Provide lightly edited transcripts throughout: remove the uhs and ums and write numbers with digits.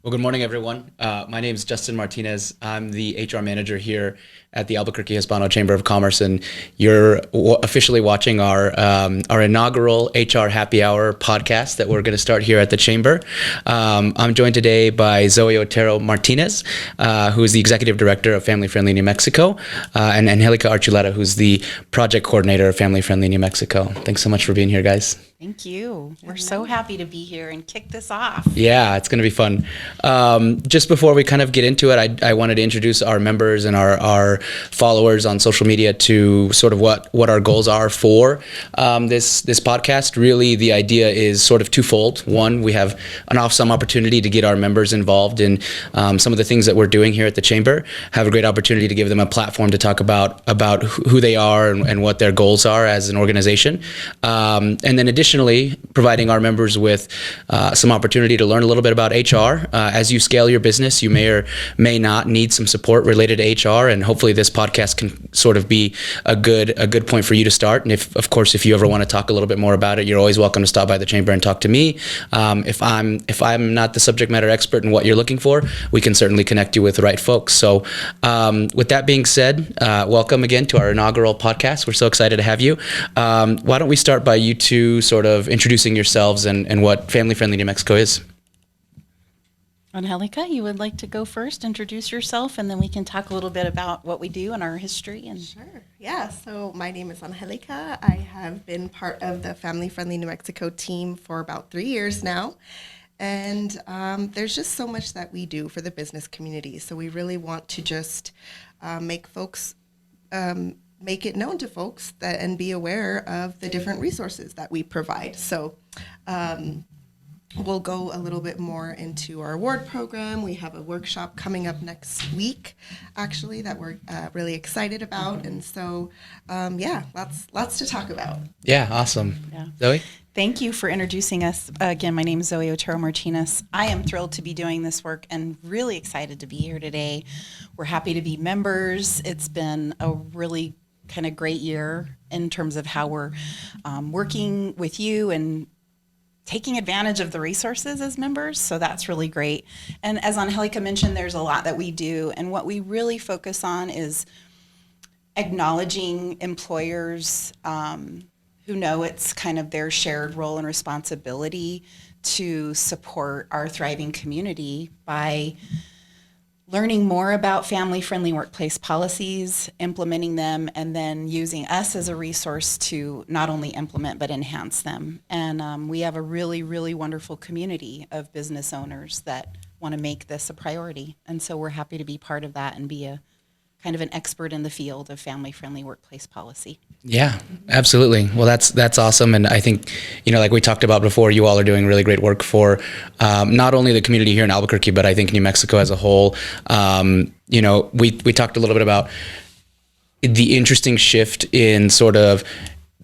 Well, good morning, everyone. My name is Justin Martinez. I'm the HR manager here at the Albuquerque Hispano Chamber of Commerce, and you're officially watching our inaugural HR Happy Hour podcast that we're going to start here at the Chamber. I'm joined today by Zoe Otero-Martinez, who is the executive director of Family Friendly New Mexico, and Angelica Archuleta, who's the project coordinator of Family Friendly New Mexico. Thanks so much for being here, guys. Thank you. We're so happy to be here and kick this off. Yeah, it's going to be fun. Just before we kind of get into it, I wanted to introduce our members and our followers on social media to sort of what our goals are for this podcast. Really, the idea is sort of twofold. One, we have an awesome opportunity to get our members involved in some of the things that we're doing here at the Chamber. Have a great opportunity to give them a platform to talk about who they are and what their goals are as an organization. And then additionally, providing our members with some opportunity to learn a little bit about HR. As you scale your business, you may or may not need some support related to HR, and hopefully this podcast can sort of be a good point for you to start. And if you ever want to talk a little bit more about it, you're always welcome to stop by the Chamber and talk to me. If I'm not the subject matter expert in what you're looking for, we can certainly connect you with the right folks. So with that being said, welcome again to our inaugural podcast. We're so excited to have you. Why don't we start by you two sort of introducing yourselves and what Family Friendly New Mexico is. Angelica, you would like to go first, introduce yourself, and then we can talk a little bit about what we do and our history. Sure. Yeah. So my name is Angelica. I have been part of the Family Friendly New Mexico team for about 3 years now. And there's just so much that we do for the business community. So we really want to just make it known to folks that and be aware of the different resources that we provide. So we'll go a little bit more into our award program. We have a workshop coming up next week, actually, that we're really excited about. And so, lots to talk about. Yeah, awesome. Yeah. Zoe? Thank you for introducing us. Again, my name is Zoe Otero-Martinez. I am thrilled to be doing this work and really excited to be here today. We're happy to be members. It's been a really kind of great year in terms of how we're working with you and taking advantage of the resources as members. So that's really great. And as Angelica mentioned, there's a lot that we do. And what we really focus on is acknowledging employers who know it's kind of their shared role and responsibility to support our thriving community by learning more about family-friendly workplace policies, implementing them, and then using us as a resource to not only implement but enhance them. And we have a really, really wonderful community of business owners that want to make this a priority. And so we're happy to be part of that and be a kind of an expert in the field of family-friendly workplace policy. Yeah, absolutely. Well, that's awesome. And I think, like we talked about before, you all are doing really great work for not only the community here in Albuquerque, but I think New Mexico as a whole. We talked a little bit about the interesting shift in sort of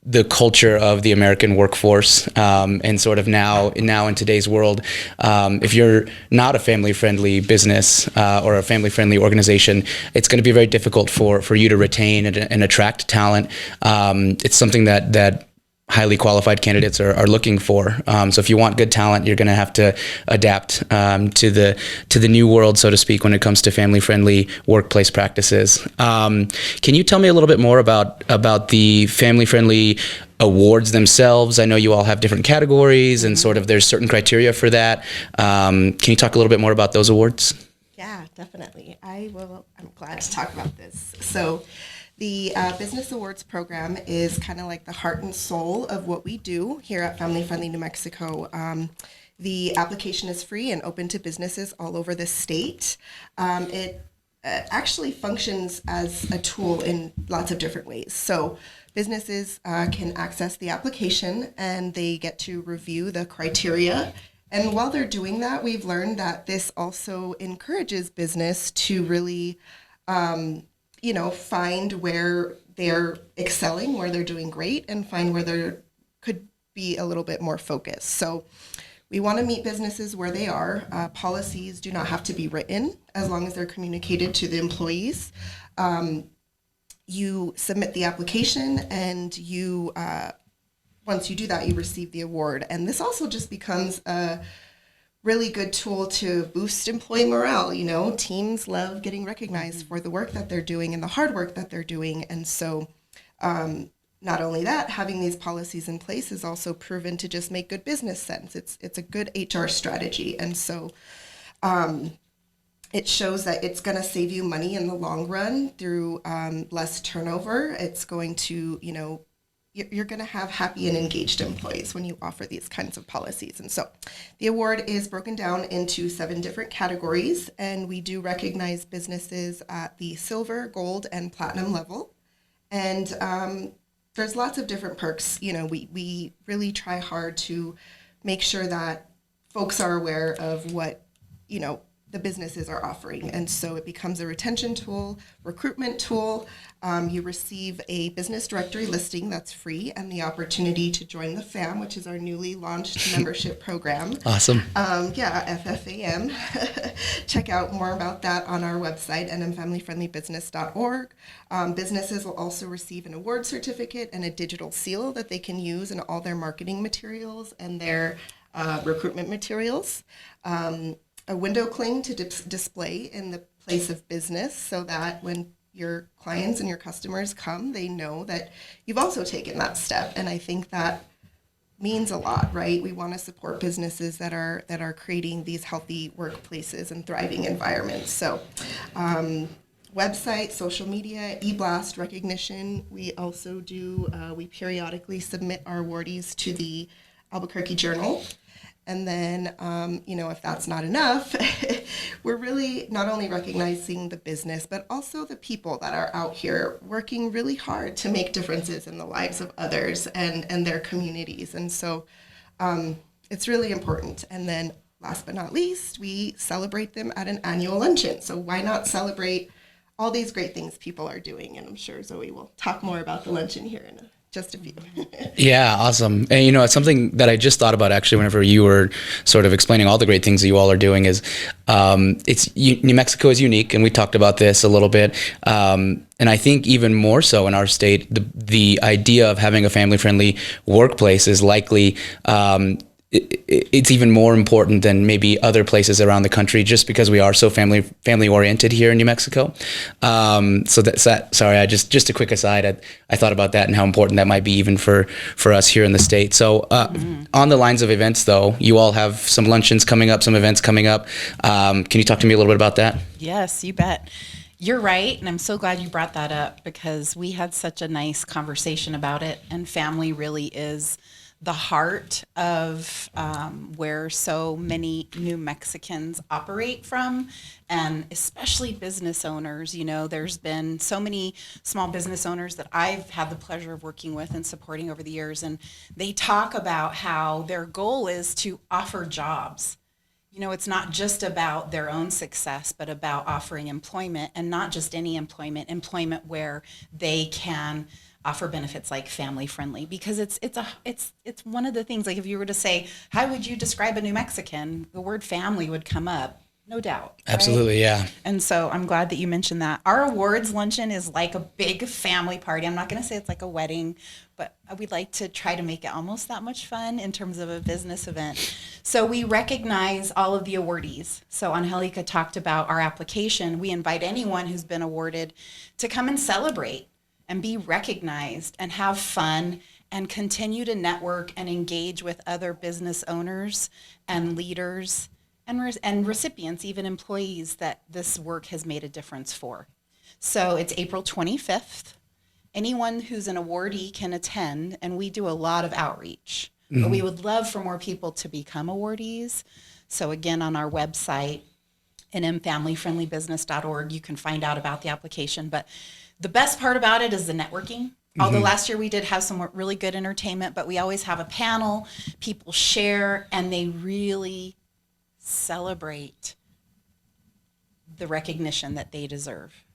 the culture of the American workforce, and sort of now in today's world, if you're not a family-friendly business or a family-friendly organization, it's going to be very difficult for you to retain and attract talent. It's something that highly qualified candidates are looking for. So if you want good talent, you're going to have to adapt to the new world, so to speak, when it comes to family-friendly workplace practices. Can you tell me a little bit more about the family-friendly awards themselves? I know you all have different categories and sort of there's certain criteria for that. Can you talk a little bit more about those awards? Yeah, definitely. I'm glad to talk about this. So the Business Awards program is kind of like the heart and soul of what we do here at Family Friendly New Mexico. The application is free and open to businesses all over the state. It actually functions as a tool in lots of different ways. So businesses can access the application and they get to review the criteria. And while they're doing that, we've learned that this also encourages business to really find where they're excelling, where they're doing great, and find where there could be a little bit more focus. So we want to meet businesses where they are. Policies do not have to be written as long as they're communicated to the employees. You submit the application and once you do that, you receive the award. And this also just becomes a really good tool to boost employee morale. You know, teams love getting recognized for the work that they're doing and the hard work that they're doing. And so not only that, having these policies in place is also proven to just make good business sense. It's a good HR strategy. And so it shows that it's going to save you money in the long run through less turnover. It's going to, you know, you're going to have happy and engaged employees when you offer these kinds of policies. And so the award is broken down into 7 different categories, and we do recognize businesses at the silver, gold, and platinum level. And there's lots of different perks. You know, we really try hard to make sure that folks are aware of what, you know, the businesses are offering. And so it becomes a retention tool, recruitment tool. You receive a business directory listing that's free and the opportunity to join the FAM, which is our newly launched membership program. Awesome. Yeah, FFAM. Check out more about that on our website, nmfamilyfriendlybusiness.org. Businesses will also receive an award certificate and a digital seal that they can use in all their marketing materials and their recruitment materials. A window cling to display in the place of business so that when your clients and your customers come, they know that you've also taken that step. And I think that means a lot, right? We want to support businesses that are creating these healthy workplaces and thriving environments. So website, social media, e-blast recognition. We also do, we periodically submit our awardees to the Albuquerque Journal. And then, you know, if that's not enough, we're really not only recognizing the business, but also the people that are out here working really hard to make differences in the lives of others and their communities. And so it's really important. And then last but not least, we celebrate them at an annual luncheon. So why not celebrate all these great things people are doing? And I'm sure Zoe will talk more about the luncheon here in just a few. Yeah, awesome. And, you know, it's something that I just thought about actually whenever you were sort of explaining all the great things that you all are doing is New Mexico is unique, and we talked about this a little bit. And I think even more so in our state, the idea of having a family-friendly workplace is likely it's even more important than maybe other places around the country, just because we are so family oriented here in New Mexico. So that's that. Sorry, I just a quick aside. I thought about that and how important that might be even for us here in the state. So on the lines of events, though, you all have some luncheons coming up, some events coming up. Can you talk to me a little bit about that? Yes, you bet. You're right, and I'm so glad you brought that up because we had such a nice conversation about it, and family really is the heart of where so many New Mexicans operate from, and especially business owners. You know, there's been so many small business owners that I've had the pleasure of working with and supporting over the years, and they talk about how their goal is to offer jobs. You know, it's not just about their own success, but about offering employment, and not just any employment where they can offer benefits like family friendly, because it's one of the things, like if you were to say, how would you describe a New Mexican? The word family would come up, no doubt. Absolutely, right? yeah. And so I'm glad that you mentioned that. Our awards luncheon is like a big family party. I'm not going to say it's like a wedding, but we'd like to try to make it almost that much fun in terms of a business event. So we recognize all of the awardees. So Angelica talked about our application. We invite anyone who's been awarded to come and celebrate and be recognized and have fun and continue to network and engage with other business owners and leaders and recipients, even employees that this work has made a difference for. So it's April 25th. Anyone who's an awardee can attend, and we do a lot of outreach. But we would love for more people to become awardees. So again, on our website, nmfamilyfriendlybusiness.org, you can find out about the application. But the best part about it is the networking. Although last year we did have some really good entertainment, but we always have a panel, people share, and they really celebrate the recognition that they deserve,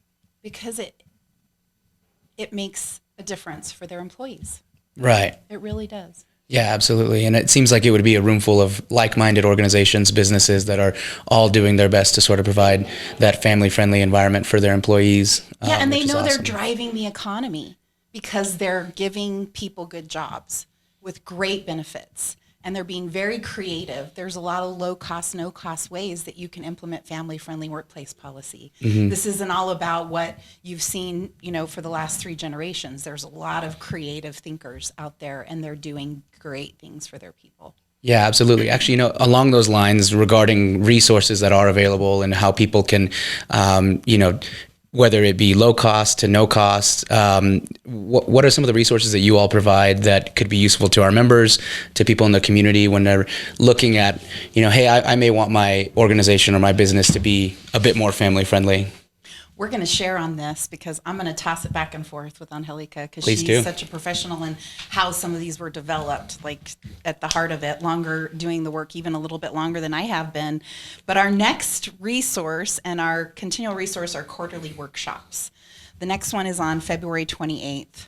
because it makes a difference for their employees. Right. It really does. Yeah, absolutely. And it seems like it would be a room full of like-minded organizations, businesses that are all doing their best to sort of provide that family-friendly environment for their employees. Yeah, and they which is know they're awesome. driving the economy because they're giving people good jobs with great benefits. and they're being very creative. There's a lot of low-cost, no-cost ways that you can implement family-friendly workplace policy. This isn't all about what you've seen, for the last 3 generations. There's a lot of creative thinkers out there, and they're doing great things for their people. Yeah, absolutely. Actually, along those lines, regarding resources that are available and how people can, whether it be low cost to no cost, what are some of the resources that you all provide that could be useful to our members, to people in the community when they're looking at, hey, I may want my organization or my business to be a bit more family friendly? We're going to share on this because I'm going to toss it back and forth with Angelica because Please she's do. such a professional in how some of these were developed, like at the heart of it, doing the work even a little bit longer than I have been. But our next resource and our continual resource are quarterly workshops. The next one is on February 28th.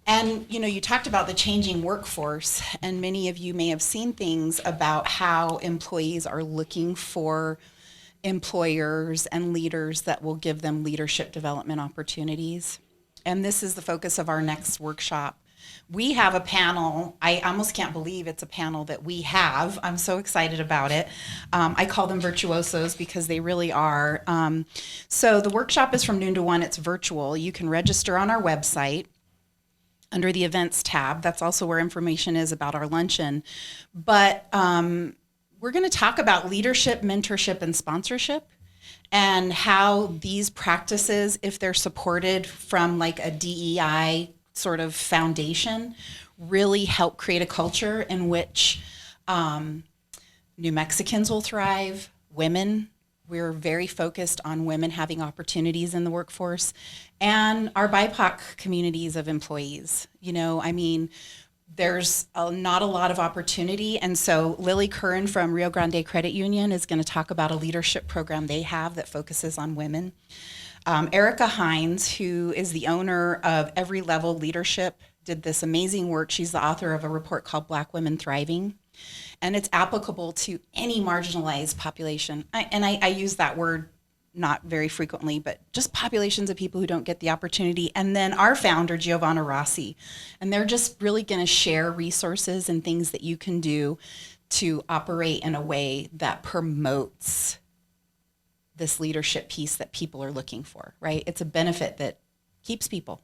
And, you talked about the changing workforce, and many of you may have seen things about how employees are looking for employers and leaders that will give them leadership development opportunities. And this is the focus of our next workshop. We have a panel. I almost can't believe it's a panel that we have. I'm so excited about it. I call them virtuosos because they really are. So the workshop is from noon to 1. It's virtual. You can register on our website under the events tab. That's also where information is about our luncheon. But we're going to talk about leadership, mentorship, and sponsorship, and how these practices, if they're supported from like a DEI sort of foundation, really help create a culture in which New Mexicans will thrive, women. We're very focused on women having opportunities in the workforce, and our BIPOC communities of employees. There's not a lot of opportunity. And so Lily Curran from Rio Grande Credit Union is going to talk about a leadership program they have that focuses on women. Erica Hines, who is the owner of Every Level Leadership, did this amazing work. She's the author of a report called Black Women Thriving. And it's applicable to any marginalized population. I use that word not very frequently, but just populations of people who don't get the opportunity. And then our founder, Giovanna Rossi, and they're just really going to share resources and things that you can do to operate in a way that promotes this leadership piece that people are looking for, right? It's a benefit that keeps people,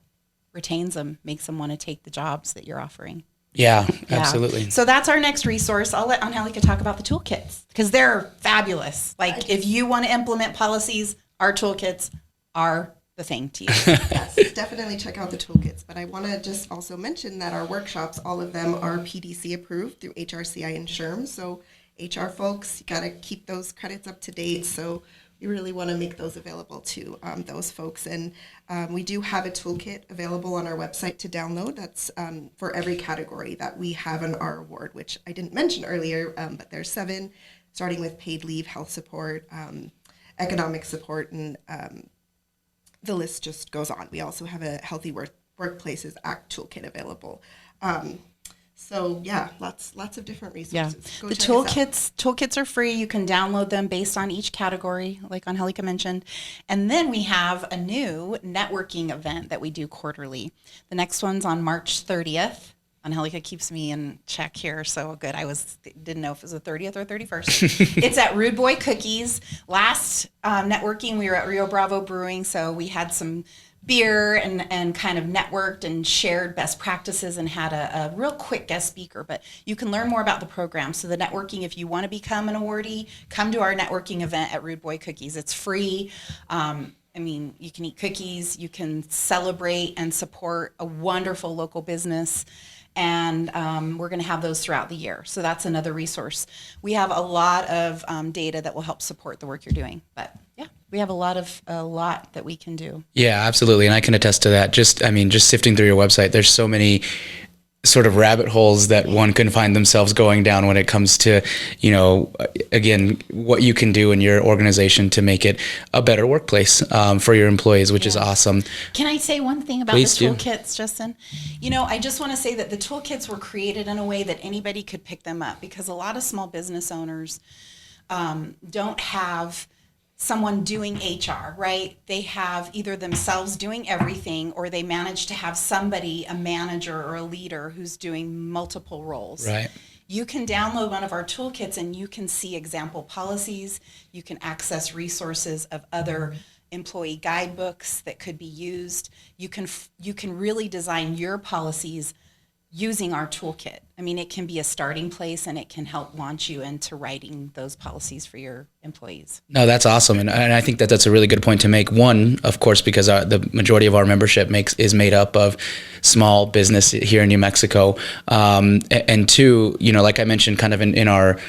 retains them, makes them want to take the jobs that you're offering. Yeah, absolutely. So that's our next resource. I'll let Angelica talk about the toolkits because they're fabulous. Like if you want to implement policies, our toolkits are the thing to use. Yes, definitely check out the toolkits. But I want to just also mention that our workshops, all of them are PDC approved through HRCI and SHRM. So HR folks, you got to keep those credits up to date. So we really want to make those available to those folks. And we do have a toolkit available on our website to download. That's for every category that we have in our award, which I didn't mention earlier, but there's 7, starting with paid leave, health support, economic support, and the list just goes on. We also have a Healthy Workplaces Act toolkit available. So yeah, lots of different resources. Yeah. The toolkits are free. You can download them based on each category, like Angelica mentioned. And then we have a new networking event that we do quarterly. The next one's on March 30th. Angelica keeps me in check here, so good. Didn't know if it was the 30th or 31st. It's at Rude Boy Cookies. Last networking, we were at Rio Bravo Brewing, so we had some beer and kind of networked and shared best practices and had a real quick guest speaker. But you can learn more about the program. So the networking, if you want to become an awardee, come to our networking event at Rude Boy Cookies. It's free. You can eat cookies. You can celebrate and support a wonderful local business. And we're going to have those throughout the year. So that's another resource. We have a lot of data that will help support the work you're doing. But yeah, we have a lot that we can do. Yeah, absolutely. And I can attest to that. Just sifting through your website, there's so many sort of rabbit holes that one can find themselves going down when it comes to, again, what you can do in your organization to make it a better workplace for your employees, which is awesome. Can I say one thing about the toolkits, Justin? I just want to say that the toolkits were created in a way that anybody could pick them up because a lot of small business owners don't have someone doing HR, right? They have either themselves doing everything or they manage to have somebody, a manager or a leader who's doing multiple roles. Right. You can download one of our toolkits and you can see example policies. You can access resources of other employee guidebooks that could be used. You can really design your policies using our toolkit. I mean, it can be a starting place and it can help launch you into writing those policies for your employees. No, that's awesome. And I think that that's a really good point to make. One, of course, because the majority of our membership is made up of small business here in New Mexico. And two, like I mentioned kind of in our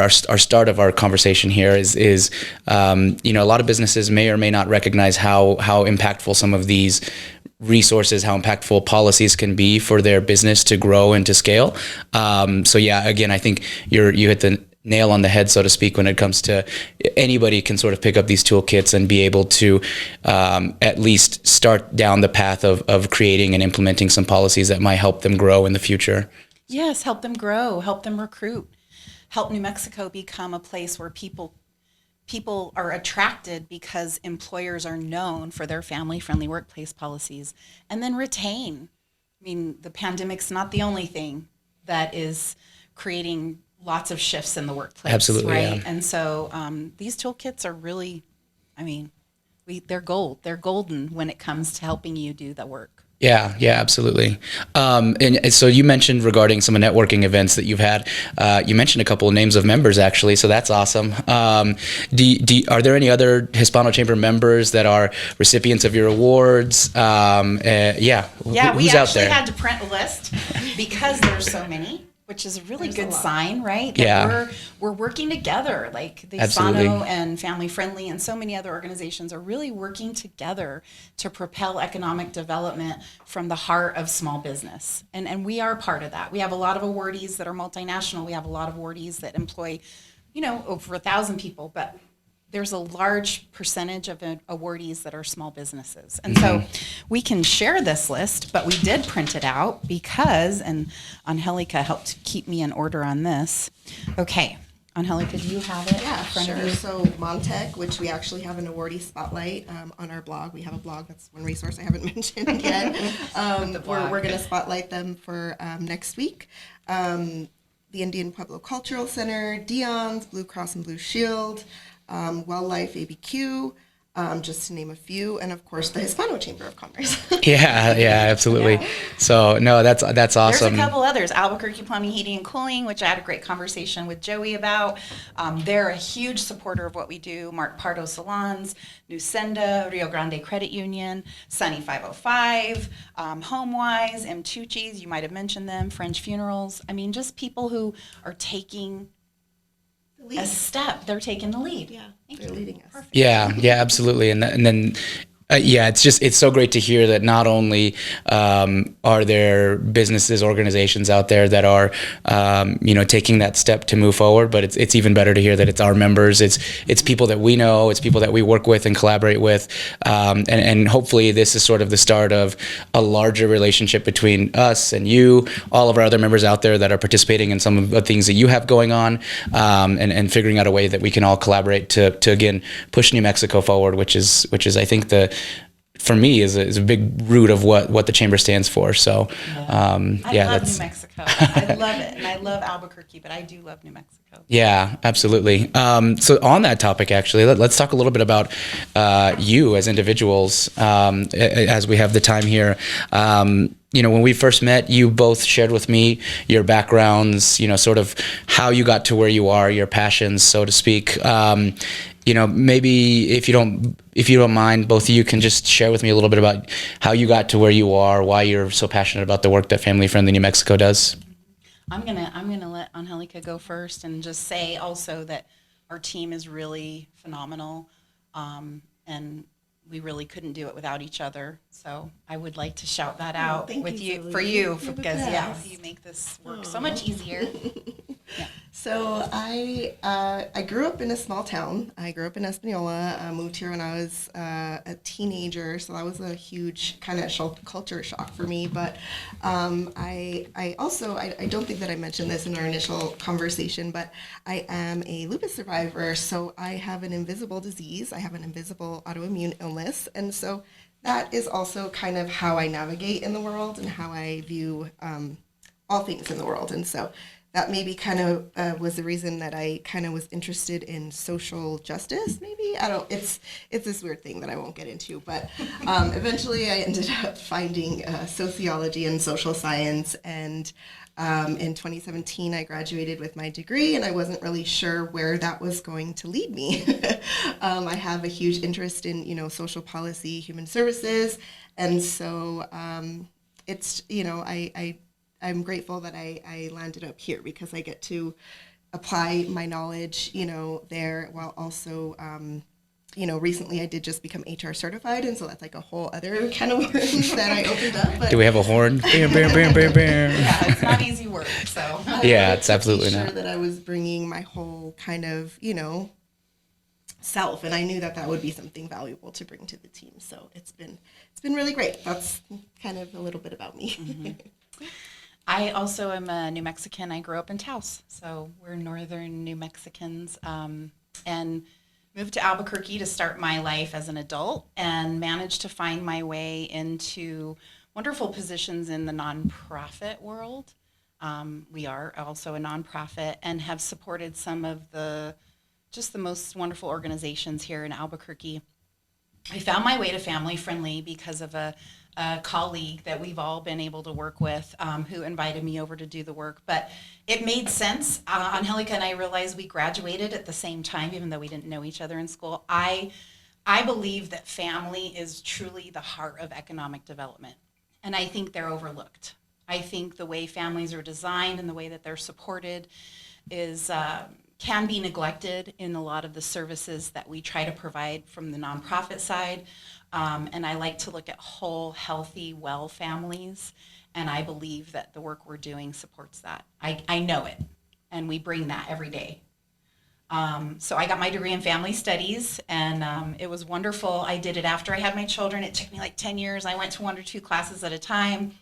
start of our conversation here is a lot of businesses may or may not recognize how impactful some of these resources, how impactful policies can be for their business to grow and to scale. So yeah, again, I think you hit the nail on the head, so to speak, when it comes to anybody can sort of pick up these toolkits and be able to at least start down the path of creating and implementing some policies that might help them grow in the future. Yes, help them grow, help them recruit, help New Mexico become a place where people are attracted because employers are known for their family-friendly workplace policies, and then retain. I mean, the pandemic's not the only thing that is creating lots of shifts in the workplace. Absolutely, right? yeah. And so these toolkits are really, I mean, they're gold. They're golden when it comes to helping you do the work. Yeah, absolutely. And so you mentioned regarding some networking events that you've had. You mentioned a couple of names of members, actually, so that's awesome. Are there any other Hispano Chamber members that are recipients of your awards? We who's out actually there? had to print a list because there's so many, which is a really good sign, right? That Yeah. we're working together. Like the Absolutely. Hispano and Family Friendly and so many other organizations are really working together to propel economic development from the heart of small business. And we are part of that. We have a lot of awardees that are multinational. We have a lot of awardees that employ, over 1,000 people, but there's a large percentage of awardees that are small businesses. And so we can share this list, but we did print it out because, and Angelica helped keep me in order on this. Okay, Angelica, do you have it Yeah, in front of sure. you? So Montec, which we actually have an awardee spotlight on our blog. We have a blog. That's one resource I haven't mentioned yet. We're going to spotlight them for next week. The Indian Pueblo Cultural Center, Dion's, Blue Cross and Blue Shield, Welllife ABQ, just to name a few, and of course the Hispano Chamber of Commerce. Yeah, absolutely. Yeah. So no, that's awesome. There's a couple others, Albuquerque Plumbing, Heating, and Cooling, which I had a great conversation with Joey about. They're a huge supporter of what we do. Mark Pardo Salons, Nucenda, Rio Grande Credit Union, Sunny 505, HomeWise, M. Tucci's, you might have mentioned them, French Funerals. I mean, just people who are taking a step. They're taking the lead. Yeah, Thank they're you. leading us. Perfect. Yeah, absolutely. And then it's so great to hear that not only are there businesses, organizations out there that are, taking that step to move forward, but it's even better to hear that it's our members, it's people that we know, it's people that we work with and collaborate with, and hopefully this is sort of the start of a larger relationship between us and you, all of our other members out there that are participating in some of the things that you have going on, and figuring out a way that we can all collaborate to again push New Mexico forward, which is I think for me is a big root of what the chamber stands for. So I love that's New Mexico. I love it, and I love Albuquerque, but I do love New Mexico. yeah, absolutely. So on that topic, actually, let's talk a little bit about you as individuals, as we have the time here. When we first met, you both shared with me your backgrounds, sort of how you got to where you are, your passions, so to speak. Maybe if you don't mind, both of you can just share with me a little bit about how you got to where you are, why you're so passionate about the work that Family Friendly New Mexico does. I'm gonna let Angelica go first, and just say also that our team is really phenomenal, and we really couldn't do it without each other. So I would like to shout that out thank with you, you Zoe. for you, You're the because best. you make this work so much easier. So I grew up in a small town. I grew up in Espanola. I moved here when I was a teenager, so that was a huge kind of culture shock for me. But I also don't think that I mentioned this in our initial conversation, but I am a lupus survivor. So I have an invisible disease. I have an invisible autoimmune illness, and so that is also kind of how I navigate in the world and how I view all things in the world. And so that maybe kind of was the reason that I kind of was interested in social justice. Maybe I don't. It's this weird thing that I won't get into. But eventually, I ended up finding sociology and social science. And in 2017, I graduated with my degree, and I wasn't really sure where that was going to lead me. I have a huge interest in social policy, human services, and so it's I'm grateful that I landed up here because I get to apply my knowledge, there while also, recently I did just become HR certified. And so that's like a whole other kind of worms that I opened up. But Do we have a horn? Bam, bam, bam, bam, bam. Yeah, it's not easy work, so. Yeah, it's absolutely sure not. that I was bringing my whole kind of, self, and I knew that that would be something valuable to bring to the team. So it's been really great. That's kind of a little bit about me. Mm-hmm. I also am a New Mexican. I grew up in Taos, so we're northern New Mexicans, and moved to Albuquerque to start my life as an adult and managed to find my way into wonderful positions in the nonprofit world. We are also a nonprofit and have supported some of the most wonderful organizations here in Albuquerque. I found my way to Family Friendly because of a colleague that we've all been able to work with who invited me over to do the work. But it made sense. Angelica and I realized we graduated at the same time, even though we didn't know each other in school. I believe that family is truly the heart of economic development. And I think they're overlooked. I think the way families are designed and the way that they're supported is can be neglected in a lot of the services that we try to provide from the nonprofit side. And I like to look at whole, healthy, well families. And I believe that the work we're doing supports that. I know it. And we bring that every day. So I got my degree in family studies, and it was wonderful. I did it after I had my children. It took me like 10 years. I went to 1 or 2 classes at a time.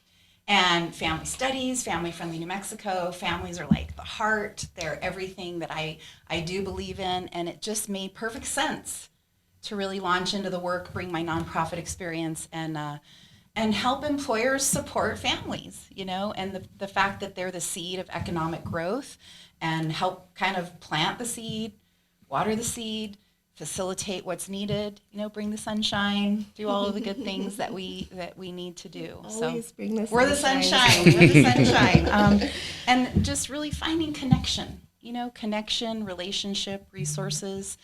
And family studies, Family Friendly New Mexico, families are like the heart. They're everything that I do believe in. And it just made perfect sense to really launch into the work, bring my nonprofit experience, and help employers support families, and the fact that they're the seed of economic growth, and help kind of plant the seed, water the seed, facilitate what's needed, bring the sunshine, do all of the good things that we need to do. Always bring the we're the sunshine. We're the sunshine. And just really finding connection, connection, relationship, resources.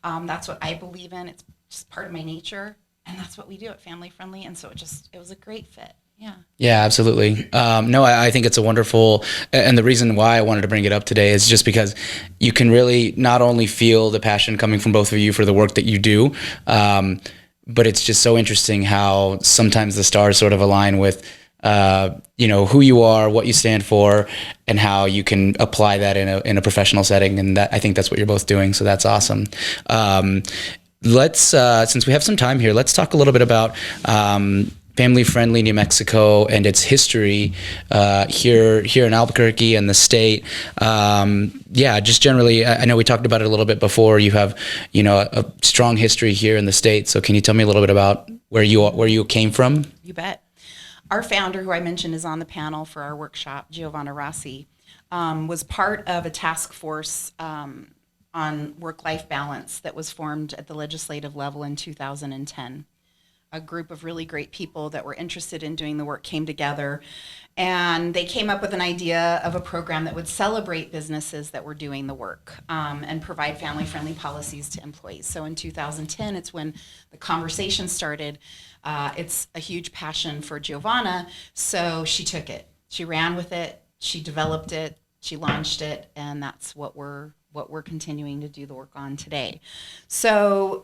That's what I believe in. It's just part of my nature, and that's what we do at Family Friendly. And so it was a great fit. Yeah. Yeah, absolutely. No, I think it's a wonderful, and the reason why I wanted to bring it up today is just because you can really not only feel the passion coming from both of you for the work that you do, but it's just so interesting how sometimes the stars sort of align with, who you are, what you stand for, and how you can apply that in a professional setting. And that, I think that's what you're both doing. So that's awesome. Let's, since we have some time here, let's talk a little bit about, Family Friendly New Mexico and its history here in Albuquerque and the state. Just generally, I know we talked about it a little bit before. You have, a strong history here in the state. So can you tell me a little bit about where you came from? You bet. Our founder, who I mentioned is on the panel for our workshop, Giovanna Rossi, was part of a task force on work-life balance that was formed at the legislative level in 2010. A group of really great people that were interested in doing the work came together, and they came up with an idea of a program that would celebrate businesses that were doing the work and provide family-friendly policies to employees. So in 2010, it's when the conversation started. It's a huge passion for Giovanna, so she took it. She ran with it. She developed it. She launched it, and that's what we're continuing to do the work on today. So.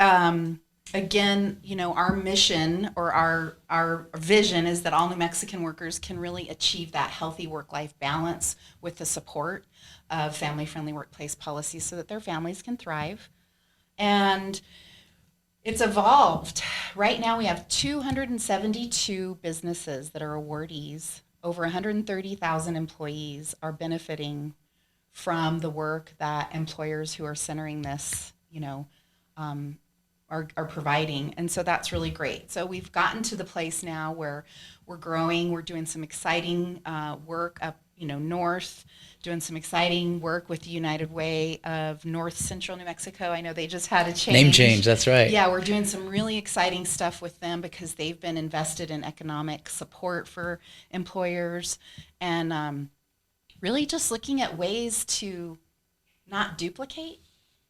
Again, our mission or our vision is that all New Mexican workers can really achieve that healthy work-life balance with the support of family-friendly workplace policies so that their families can thrive. And it's evolved. Right now we have 272 businesses that are awardees. Over 130,000 employees are benefiting from the work that employers who are centering this, are providing. And so that's really great. So we've gotten to the place now where we're growing. We're doing some exciting work up north, doing some exciting work with the United Way of North Central New Mexico. I know they just had a change. Name change, that's right. Yeah, we're doing some really exciting stuff with them because they've been invested in economic support for employers, and really just looking at ways to not duplicate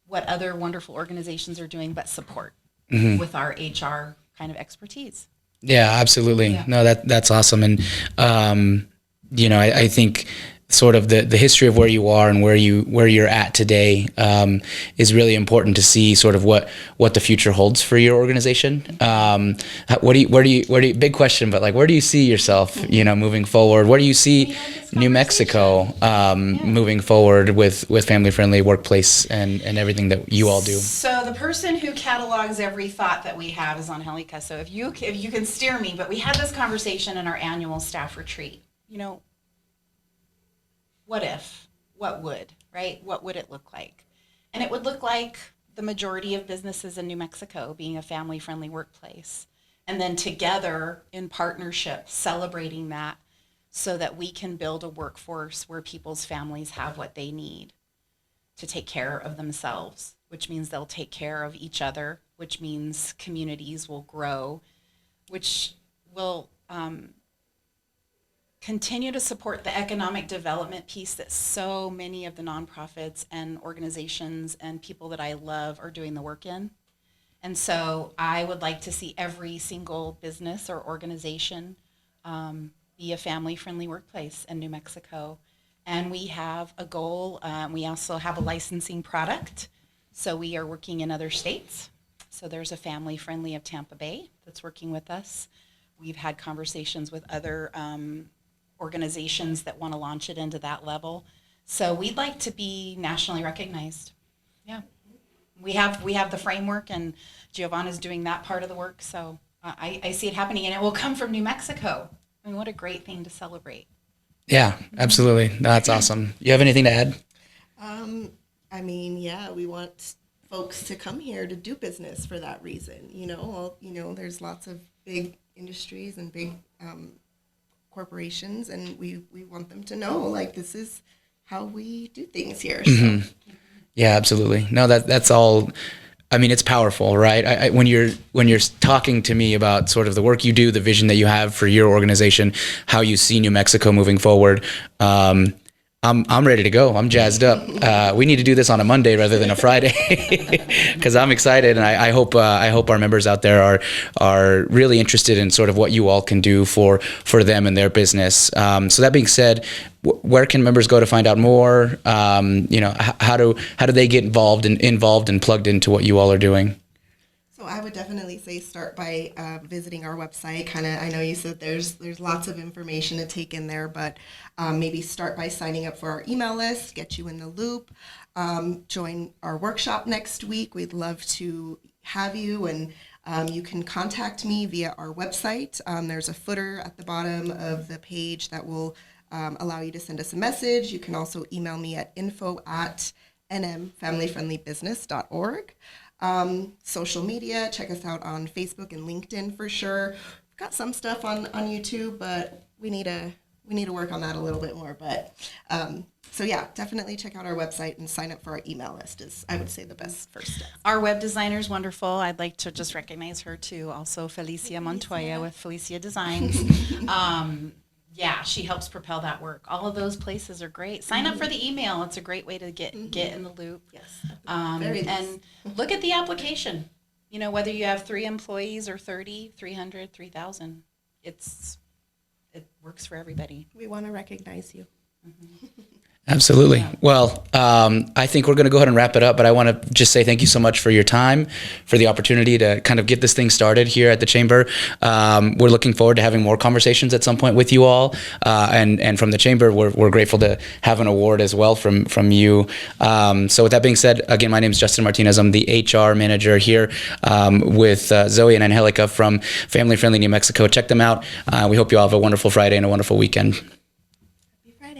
what other wonderful organizations are doing, but support with our HR kind of expertise. Yeah, absolutely. Yeah. No, that's awesome. And, I think sort of the history of where you are and where you're at today is really important to see sort of what the future holds for your organization. Where do you, big question, but like, where do you see yourself, moving forward? Where do you see New Mexico moving forward with family-friendly workplace and everything that you all do? So the person who catalogs every thought that we have is Angelica. So if you can steer me, but we had this conversation in our annual staff retreat. What if? What would? Right? What would it look like? And it would look like the majority of businesses in New Mexico being a family-friendly workplace. And then together in partnership, celebrating that so that we can build a workforce where people's families have what they need to take care of themselves, which means they'll take care of each other, which means communities will grow, which will continue to support the economic development piece that so many of the nonprofits and organizations and people that I love are doing the work in. And so I would like to see every single business or organization be a family-friendly workplace in New Mexico. And we have a goal. We also have a licensing product. So we are working in other states. So there's a family-friendly of Tampa Bay that's working with us. We've had conversations with other organizations that want to launch it into that level. So we'd like to be nationally recognized. Yeah. We have the framework, and Giovanna's doing that part of the work. So I see it happening, and it will come from New Mexico. I mean, what a great thing to celebrate. Yeah, absolutely. That's awesome. You have anything to add? We want folks to come here to do business for that reason. There's lots of big industries and big corporations, and we want them to know, like, this is how we do things here. Mm-hmm. So. Yeah, absolutely. No, that's all. I mean, it's powerful, right? When you're talking to me about sort of the work you do, the vision that you have for your organization, how you see New Mexico moving forward, I'm ready to go. I'm jazzed up. We need to do this on a Monday rather than a Friday because I'm excited, and I hope our members out there are really interested in sort of what you all can do for them and their business. So that being said, where can members go to find out more? How do they get involved and plugged into what you all are doing? So I would definitely say start by visiting our website. I know you said there's lots of information to take in there, but maybe start by signing up for our email list, get you in the loop, join our workshop next week. We'd love to have you, and you can contact me via our website. There's a footer at the bottom of the page that will allow you to send us a message. You can also email me at info@nmfamilyfriendlybusiness.org. Social media, check us out on Facebook and LinkedIn for sure. We've got some stuff on YouTube, but we need to work on that a little bit more. But so yeah, definitely check out our website and sign up for our email list is, I would say, the best first step. Our web designer is wonderful. I'd like to just recognize her too. Also, Felicia Montoya with Felicia Designs. Yeah, she helps propel that work. All of those places are great. Sign up for the email. It's a great way to get in the loop. Yes. And look at the application. Whether you have 3 employees or 30, 300, 3,000, it works for everybody. We want to recognize you. Absolutely. Well, I think we're going to go ahead and wrap it up, but I want to just say thank you so much for your time, for the opportunity to kind of get this thing started here at the Chamber. We're looking forward to having more conversations at some point with you all. And from the Chamber, we're grateful to have an award as well from you. So with that being said, again, my name is Justin Martinez. I'm the HR manager here with Zoe and Angelica from Family Friendly New Mexico. Check them out. We hope you all have a wonderful Friday and a wonderful weekend.